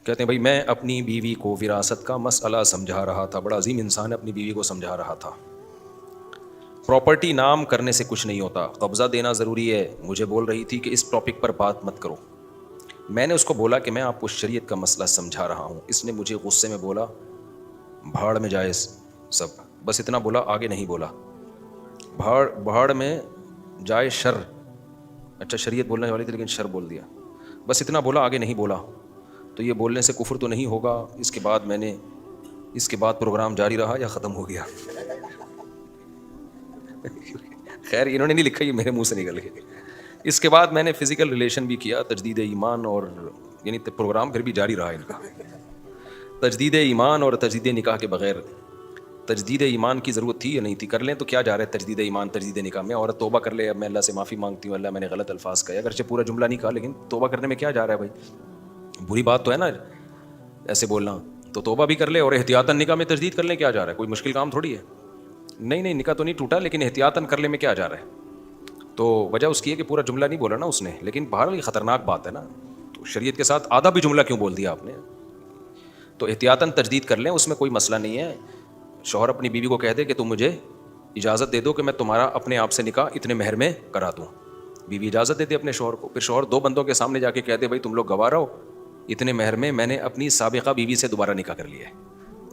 کہتے ہیں بھائی میں اپنی بیوی کو وراثت کا مسئلہ سمجھا رہا تھا. بڑا عظیم انسان ہے, اپنی بیوی کو سمجھا رہا تھا. پراپرٹی نام کرنے سے کچھ نہیں ہوتا, قبضہ دینا ضروری ہے. مجھے بول رہی تھی کہ اس ٹاپک پر بات مت کرو. میں نے اس کو بولا کہ میں آپ کو شریعت کا مسئلہ سمجھا رہا ہوں. اس نے مجھے غصے میں بولا بھاڑ میں جائے سب, بس اتنا بولا, آگے نہیں بولا. بھاڑ میں جائے شر, اچھا شریعت بولنے والی تھی لیکن شر بول دیا, بس اتنا بولا, آگے نہیں بولا. تو یہ بولنے سے کفر تو نہیں ہوگا؟ اس کے بعد پروگرام جاری رہا یا ختم ہو گیا؟ خیر انہوں نے نہیں لکھا, یہ میرے منہ سے نکل گیا. اس کے بعد میں نے فزیکل ریلیشن بھی کیا, تجدید ایمان, اور یعنی پروگرام پھر بھی جاری رہا ان کا. تجدید ایمان اور تجدید نکاح کے بغیر, تجدید ایمان کی ضرورت تھی یا نہیں تھی؟ کر لیں تو کیا جا رہا ہے تجدید ایمان تجدید نکاح میں؟ عورت توبہ کر لے, اب میں اللہ سے معافی مانگتی ہوں, اللہ میں نے غلط الفاظ کہے, اگرچہ پورا جملہ نہیں کہا لیکن توبہ کرنے میں کیا جا رہا ہے بھائی؟ بری بات تو ہے نا ایسے بولنا, تو توبہ بھی کر لے اور احتیاطاً نکاح میں تجدید کر لیں, کیا جا رہا ہے؟ کوئی مشکل کام تھوڑی ہے. نہیں نکاح تو نہیں ٹوٹا, لیکن احتیاطاً کر لے میں کیا جا رہا ہے؟ تو وجہ اس کی ہے کہ پورا جملہ نہیں بولا نا اس نے, لیکن بہرحال یہ خطرناک بات ہے نا, تو شریعت کے ساتھ آدھا بھی جملہ کیوں بول دیا آپ نے؟ تو احتیاطاً تجدید کر لیں, اس میں کوئی مسئلہ نہیں ہے. شوہر اپنی بیوی کو کہہ دے کہ تم مجھے اجازت دے دو کہ میں تمہارا اپنے آپ سے نکاح اتنے مہر میں کرا دوں. بیوی اجازت دیتی اپنے شوہر کو, پھر شوہر دو بندوں کے سامنے جا کے کہہ دے بھائی تم لوگ گواہ رہو, اتنے مہر میں نے اپنی سابقہ بیوی سے دوبارہ نکاح کر لیا ہے.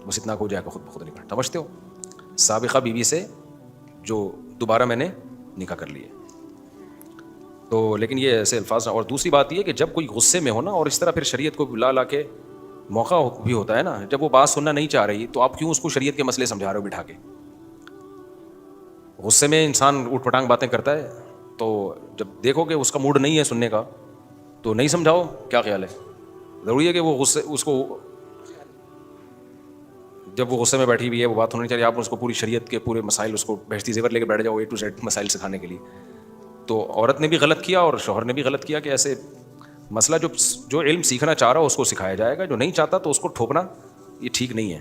بس اتنا ہو جائے گا خود بخود نکاح, سمجھتے ہو؟ سابقہ بیوی سے جو دوبارہ میں نے نکاح کر لیا. تو لیکن یہ ایسے الفاظ. اور دوسری بات یہ کہ جب کوئی غصے میں ہو نا, اور اس طرح پھر شریعت کو لا کے موقع بھی ہوتا ہے نا, جب وہ بات سننا نہیں چاہ رہی تو آپ کیوں اس کو شریعت کے مسئلے سمجھا رہے ہو بٹھا کے؟ غصے میں انسان اوٹ پٹانگ باتیں کرتا ہے, تو جب دیکھو کہ اس کا موڈ نہیں ہے سننے کا تو نہیں سمجھاؤ. کیا خیال ہے؟ ضروری ہے کہ وہ غصے اس کو, جب وہ غصے میں بیٹھی ہوئی ہے وہ بات ہونی چاہیے, آپ اس کو پوری شریعت کے پورے مسائل, اس کو بہشتی زیور لے کے بیٹھ جاؤ A to Z مسائل سکھانے کے لیے. تو عورت نے بھی غلط کیا اور شوہر نے بھی غلط کیا کہ ایسے مسئلہ جو علم سیکھنا چاہ رہا ہو اس کو سکھایا جائے گا, جو نہیں چاہتا تو اس کو ٹھوکنا یہ ٹھیک نہیں ہے.